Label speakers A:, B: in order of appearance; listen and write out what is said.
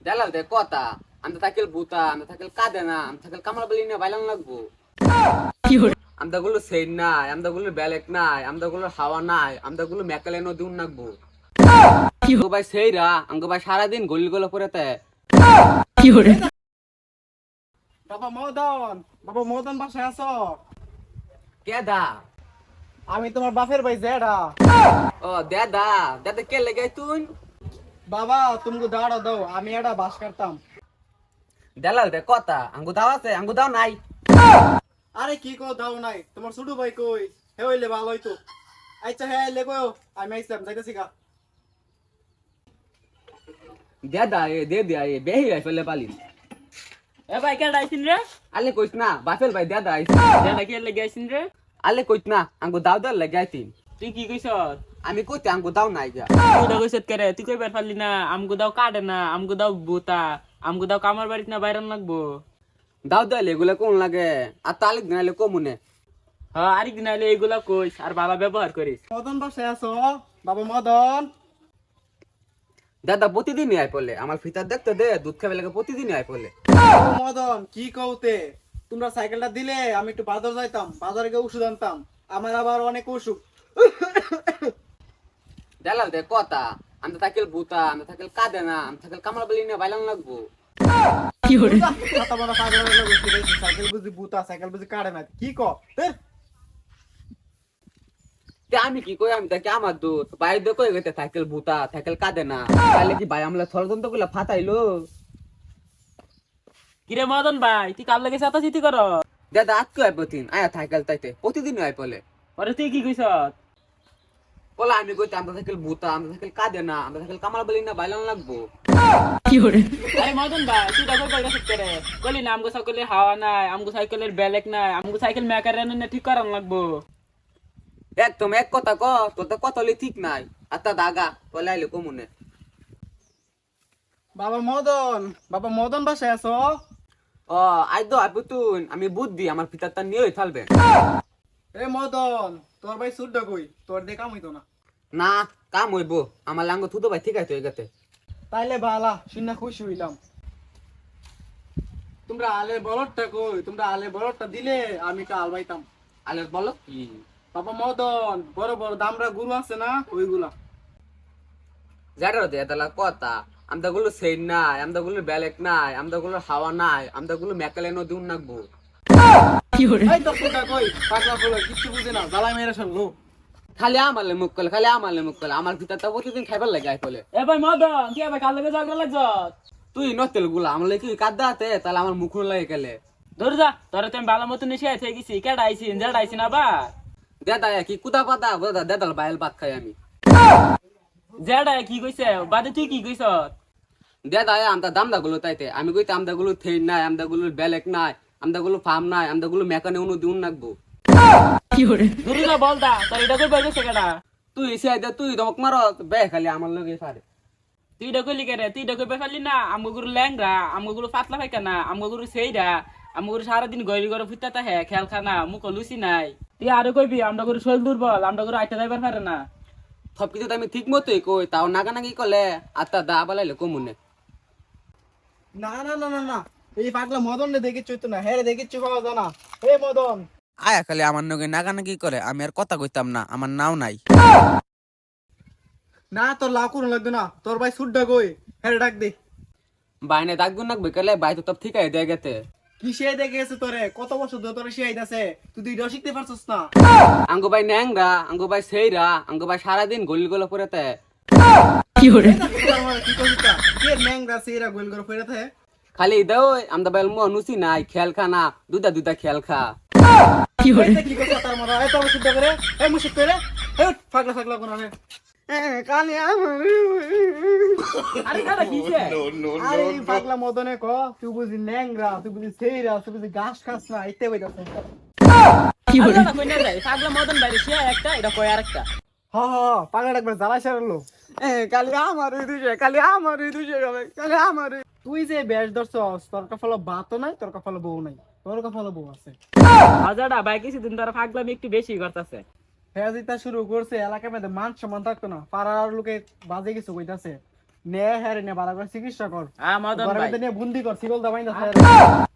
A: দেলাল দে কথা আমি থাকেল ভূতা আমি থাকেল কাঁদে না আমি থাকেল কামাল বলি না বাইলান লাগবো আমদা গুলো সেই নাই আমদা গুলো বেলেক নাই আমদা গুলো হাওয়া নাই আমদা গুলো মেকালেনো দিন লাগবো আমগো ভাই সেইরা আমগো ভাই সারাদিন গলি গলা পড়েতে
B: বাবা মদন, বাবা মদন বাসায় আছো?
A: কে দা
B: আমি তোমার বাপের ভাই জেডা।
A: ও দাদা দাদা কে লেগে তুই
B: বাবা তুমি দাঁড়া দাও, আমি এটা বাস করতাম।
A: দেলাল দে কথা আঙ্গু দাও আছে আঙ্গু দাও নাই
B: আরে কি কো দাও নাই, তোমার ছোট ভাই কই? হে হইলে ভালো হইতো। আচ্ছা হ্যাঁ এলে কই, আমি আইসাম যাইতেছি গা।
A: দাদা এ দে দিয়া এ বেহি আই ফেলে পালি
C: এ ভাই কেডা আইছিন রে?
A: আলে কইছ না বাফেল ভাই দাদা আইছ
C: কেডা কে লাগি আইছিন রে?
A: আলে কইছ না আঙ্গু দাও দা লেগে আইতিন
C: তুই কি কইছ?
A: আমি কইতে আঙ্গু দাও নাই গা
C: তুই দা কইছত কে রে? তুই কইবার পারলি না আমগো দাও কাটে না, আমগো দাও বুতা, আমগো দাও কামার বাড়িত না বাইরান লাগবো।
A: দাও দা এগুলা কোন লাগে আর তালিক দিনালে কমুনে
C: হ্যাঁ আরেক দিন আইলে এইগুলা কইস আর ভালো ব্যবহার করিস।
B: মদন বাসায় আছো? বাবা মদন।
A: দাদা প্রতিদিনই আই পড়লে আমার ফিতার দেখতে দে দুধ খাবে লাগে প্রতিদিনই আই পড়লে
B: বাবা মদন কি কওতে? তোমরা সাইকেলটা দিলে আমি একটু বাজার যাইতাম, বাজারে গিয়ে ওষুধ আনতাম। আমার আবার অনেক অসুখ।
A: দেলাল দে কথা আমি থাকেল ভূতা আমি থাকেল কাঁদে না আমি থাকেল কামাল বলি না বাইলান লাগবো
B: কথা বলা পাগল হয়ে গেছে, সাইকেল বুঝি বুতা, সাইকেল বুঝি কাটে না, কি ক?
A: তে আমি কি কই আমি তাকে আমার দুধ বাইরে দে কই গেতে থাকেল ভূতা থাকেল কাঁদে না তাহলে কি ভাই আমলা ষড়যন্ত্র গুলা ফাটাইলো
C: কিরে মদন ভাই তুই কাল লাগে সাতা চিতি কর?
A: দাদা আজকে আই প্রতিদিন আয়া থাকেল তাইতে প্রতিদিনই আই পড়লে
C: পরে তুই কি কইছ?
A: বলা আমি কইতে আমরা থাকেল ভূতা আমরা থাকেল কাঁদে না আমরা থাকেল কামাল বলি না বাইলান লাগবো
C: আরে মদন ভাই তুই দা কইবার গেছিস কে রে? কইলি না আমগো সাইকেলের হাওয়া নাই, আমগো সাইকেলের ব্যালেক নাই, আমগো সাইকেল মেকারেন না ঠিক করান লাগবো।
A: একদম এক কথা ক তোর তো কথা ঠিক নাই আর তা দাগা তোলে আইলে কমুনে
B: বাবা মদন, বাবা মদন বাসায় আছো?
A: ও আই দো আই পুতুন আমি বুদ্ধি আমার পিতার তার নিয়ে থাকবে
B: এ মদন, তোর ভাই সুড্ডা কই? তোর দিয়ে কাম হইতো না।
A: না কাম হইবো আমার লাঙ্গ থুতো ভাই ঠিক আছে হয়ে গেছে
B: তাইলে বালা শুনে খুশি হইলাম। তোমরা আলে বলদটা কই? তোমরা আলে বলদটা দিলে আমি একটা আল পাইতাম।
A: আলে বলো কি
B: বাবা মদন, বড় বড় দামরা গরু আছে না ওইগুলা।
A: যারা দে তালা কথা আমদা গুলো সেই নাই আমদা গুলো বেলেক নাই আমদা গুলো হাওয়া নাই আমদা গুলো মেকালেনো দিন নাকবো
B: এই তো সুড্ডা কই? পাগলা বলে কিচ্ছু বুঝে না, জ্বালাই মেরে শুনলো।
A: খালি আমালে মুখ কলে খালি আমালে মুখ কলে আমার পিতার তা প্রতিদিন খাইবার লাগে আই ফলে
C: এ ভাই মদন তুই আবার কাল লাগে ঝগড়া লাগছ?
A: তুই নতেল গুলা আমার কি কাদা আতে তাহলে আমার মুখ লাগে গেলে
C: ধরে যা তোরা তুমি ভালো মতন এসে থেকে গেছি কেডা আইছিন যেডা আইছিন আবার
A: দাদা কি কুদা পাতা দাদা দাদাল বাইল ভাত খাই আমি
C: যেডা কি কইছে বাদে তুই কি কইছ?
A: দাদা আমদা দামদা গুলো তাইতে আমি কইতে আমদা গুলো থেই নাই আমদা গুলো বেলেক নাই আমদা গুলো ফার্ম নাই আমদা গুলো মেকানে উনো দিন নাকবো
C: ধরে যা বল দা তোর এটা কই বাইছে কেডা?
A: তুই এসে আইতে তুই দমক মার বে খালি আমার লগে পারে
C: তুই এটা কইলি কেরে? তুই এটা কইবে পারলি না আমগো গুরু ল্যাংরা, আমগো গুরু পাতলা পায়খানা, আমগো গুরু সেইরা, আমগো গুরু সারাদিন গইরি গরে ফুটাতা হে খেল খানা মুখ লুচি নাই। তুই আরো কইবি আমরা গুরু শরীর দুর্বল, আমরা গুরু আইটা যাইবার পারে না।
A: সব কিছু তো আমি ঠিক মতোই কই তাও নাগানাগি করলে আর তা দা বালাইলে কমুনে
B: না না না না না, এই পাগলা মদন রে দেখিচ্ছ তো না, হ্যাঁ রে দেখিচ্ছ পাওয়া জানা। এ মদন,
A: আয়া খালি আমার নগে নাগানাগি করে আমি আর কথা কইতাম না আমার নাও নাই
B: না তোর লাভ করুন লাগবে না, তোর ভাই সুড্ডা কই? হ্যাঁ ডাক দে।
A: বাইনে দাগগুন নাকবে কেলে বাই তো তব ঠিক আই দেয় গেতে
B: কি সে দেখে গেছে তোরে? কত বছর ধরে তোরে শিখাই আছে, তুই দুইটা শিখতে পারছস না?
A: আঙ্গো ভাই ন্যাংরা আঙ্গো ভাই সেইরা আঙ্গো ভাই সারাদিন গলি গলা পড়েতে
B: কি করছিস তা? কে ন্যাংরা সেরা গোল করে ফেরত হে?
A: খালি দেও আমদা বাইল মো নুসি নাই খেল খানা দুটা দুটা খেল খা
B: এইটা কি করছিস তার মরা? এই তো সুড্ডা করে, এই মুশিক করে, এই পাগলা পাগলা কোন রে? কানে আমার
C: আরে দাদা কিছে?
B: আরে এই পাগলা মদনে ক, তুই বুঝি ন্যাংরা, তুই বুঝি সেইরা, তুই বুঝি ঘাস খাস না, ইতে বইতাছ।
C: আরে দাদা কই না যাই পাগলা মদন বাইরে সে একটা এটা কই আরেকটা।
B: হ হ, পাগলা একবার জ্বালা সারলো। কালি আমার দুইছে, কালি আমার দুইছে, কালি আমার। তুই যে বেশ ধরছস, তোর কপালে ভাতও নাই, তোর কপালে বউ নাই, তোর কপালে বউ আছে।
C: আজাডা ভাই কিছুদিন ধরে পাগলামি একটু বেশি করতেছে।
B: ফেজিতা শুরু করছে, এলাকার মধ্যে মান সম্মান থাকতো না, পাড়ার লোকে বাজে কিছু কইতাছে। নে হ্যাঁ রে নে ভালো করে চিকিৎসা কর
C: মদন
B: ঘরের
C: ভাই
B: মধ্যে নিয়ে বুন্দি কর শিকল দা বাইন্দা